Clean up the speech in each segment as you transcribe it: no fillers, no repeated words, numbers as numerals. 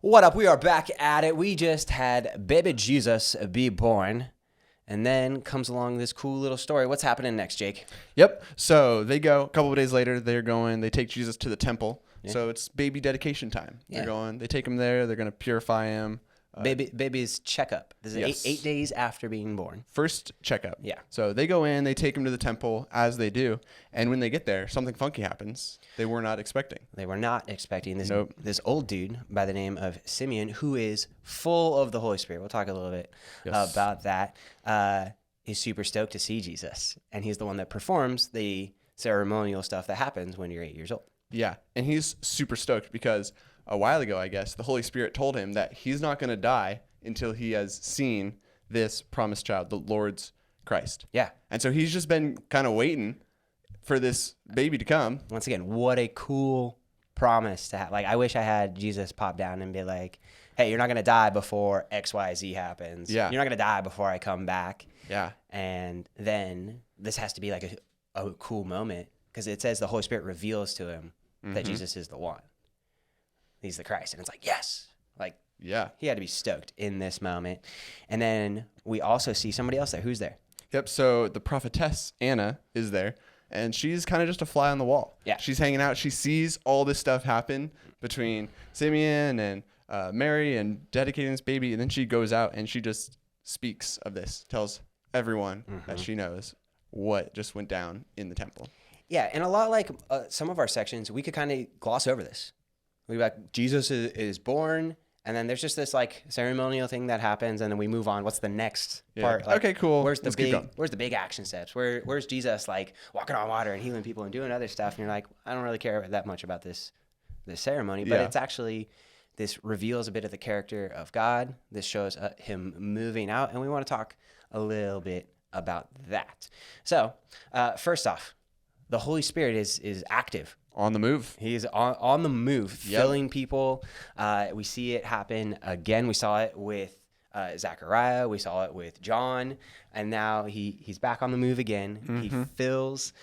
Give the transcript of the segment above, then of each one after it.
What up? We are back at it. We just had baby Jesus be born. And then comes along this cool little story. What's happening next, Jake? Yep. So they go a couple of days later. They take Jesus to the temple. Yeah. So it's baby dedication time. Yeah. They take him there. They're going to purify him. Baby's checkup. This is Yes. eight days after being born. First checkup. Yeah. So they go in, they take him to the temple as they do. And when they get there, something funky happens they were not expecting. They were not expecting this. Nope. This old dude by the name of Simeon, who is full of the Holy Spirit. We'll talk a little bit about that. He's super stoked to see Jesus, and he's the one that performs the ceremonial stuff that happens when you're 8 years old. Yeah. And he's super stoked because a while ago, I guess, the Holy Spirit told him that he's not going to die until he has seen this promised child, the Lord's Christ. Yeah. And so he's just been kind of waiting for this baby to come. Once again, what a cool promise to have. Like, I wish I had Jesus pop down and be like, hey, you're not going to die before XYZ happens. Yeah. You're not going to die before I come back. Yeah. And then this has to be like a cool moment because it says the Holy Spirit reveals to him that Jesus is the one. He's the Christ. And it's like, yes. Like, Yeah. he had to be stoked in this moment. And then we also see somebody else there. Who's there? Yep. So the prophetess Anna is there, and she's kind of just a fly on the wall. Yeah. She's hanging out. She sees all this stuff happen between Simeon and Mary and dedicating this baby. And then she goes out and she just speaks of this, tells everyone that she knows what just went down in the temple. Yeah, and a lot like some of our sections, we could kind of gloss over this. We'd be like, Jesus is born, and then there's just this like ceremonial thing that happens, and then we move on. What's the next part? Like, Okay, cool. Where's the Let's keep big? going. Where's the big action steps? Where's Jesus like walking on water and healing people and doing other stuff? And you're like, I don't really care that much about this ceremony, but Yeah. it's actually this reveals a bit of the character of God. This shows him moving out, and we want to talk a little bit about that. So, first off, the Holy Spirit is active. On the move. He's on the move, Yep. filling people. We see it happen again. We saw it with Zechariah. We saw it with John. And now he's back on the move again. He fills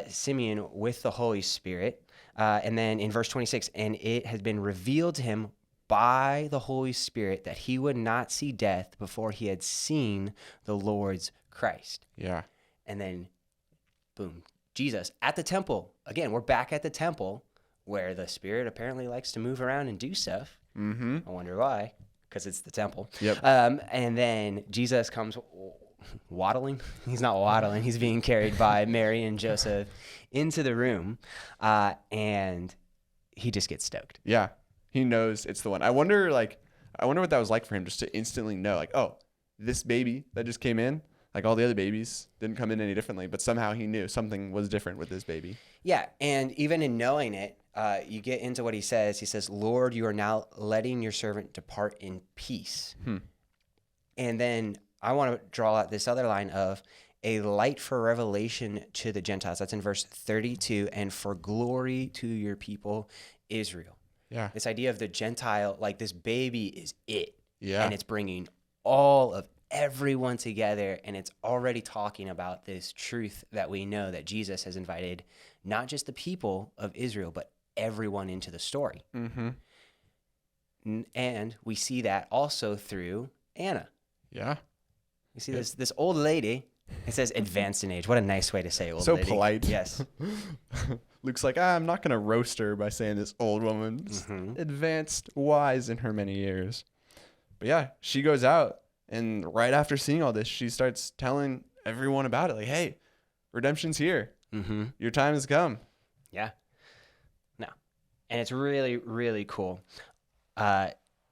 Simeon with the Holy Spirit. And then in verse 26, and it has been revealed to him by the Holy Spirit that he would not see death before he had seen the Lord's Christ. Yeah. And then, boom, Jesus at the temple. Again, we're back at the temple where the Spirit apparently likes to move around and do stuff. I wonder why, because it's the temple. Yep. And then Jesus comes waddling. He's not waddling. He's being carried by Mary and Joseph into the room, and he just gets stoked. Yeah. He knows it's the one. I wonder what that was like for him just to instantly know, like, oh, this baby that just came in, like all the other babies didn't come in any differently, but somehow he knew something was different with this baby. Yeah, and even in knowing it, you get into what he says. He says, Lord, you are now letting your servant depart in peace. And then I want to draw out this other line of a light for revelation to the Gentiles. That's in verse 32, and for glory to your people, Israel. Yeah. This idea of the Gentile, like this baby is it. Yeah. And it's bringing all of everyone together, and it's already talking about this truth that we know that Jesus has invited not just the people of Israel, but everyone into the story. And we see that also through Anna. Yeah. You see this old lady. It says advanced in age. What a nice way to say old So lady. polite. Yes. Luke's like, I'm not going to roast her by saying this old woman's advanced, wise in her many years. But yeah, she goes out, and right after seeing all this, she starts telling everyone about it. Like, hey, redemption's here. Your time has come. Yeah. No. And it's really, really cool.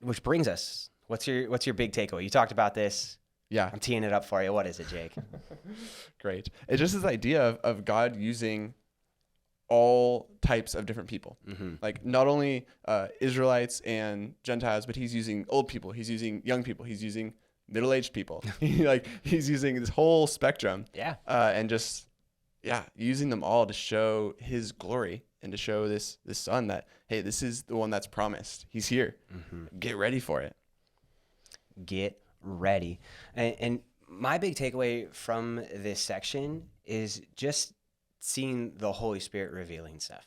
Which brings us, what's your big takeaway? You talked about this. Yeah. I'm teeing it up for you. What is it, Jake? Great. It's just this idea of God using all types of different people. Like not only Israelites and Gentiles, but he's using old people. He's using young people. He's using middle-aged people. He's using this whole spectrum. Yeah. And just, using them all to show his glory and to show this son that, hey, this is the one that's promised. He's here. Get ready for it. Get ready. And my big takeaway from this section is just seeing the Holy Spirit revealing stuff.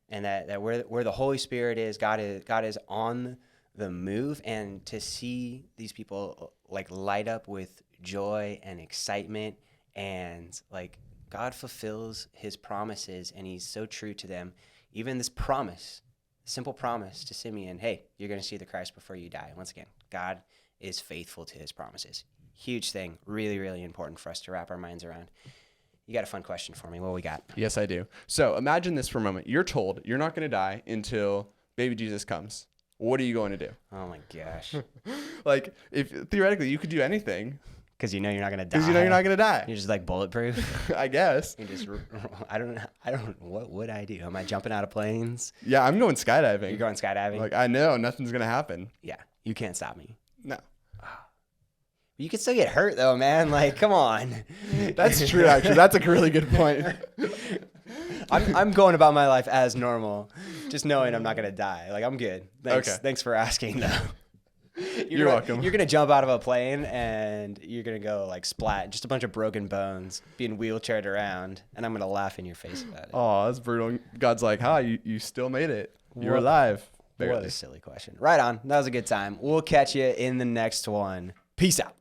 And that where the Holy Spirit is, God is on the move and to see these people like light up with joy and excitement, and like God fulfills his promises and he's so true to them. Even this promise, simple promise to Simeon, hey, you're going to see the Christ before you die. Once again, God is faithful to his promises. Huge thing. Really, really important for us to wrap our minds around. You got a fun question for me. What we got? Yes, I do. So imagine this for a moment. You're told you're not going to die until baby Jesus comes. What are you going to do? Oh my gosh. Like, if theoretically you could do anything. Because you know you're not going to die. Because you know you're not going to die. You're just like bulletproof. I guess. You just, I don't, what would I do? Am I jumping out of planes? Yeah, I'm going skydiving. You're going skydiving? Like, I know nothing's going to happen. Yeah, you can't stop me. No. You could still get hurt though, man. Like, come on. That's true, actually. That's a really good point. I'm going about my life as normal, just knowing I'm not going to die. Like, I'm good. Thanks. Okay. Thanks for asking, though. You're welcome. You're going to jump out of a plane and you're going to go like splat, just a bunch of broken bones, being wheelchaired around, and I'm going to laugh in your face about it. Oh, that's brutal. God's like, hi, you still made it. You're What- alive. What Barely. a silly question. Right on. That was a good time. We'll catch you in the next one. Peace out.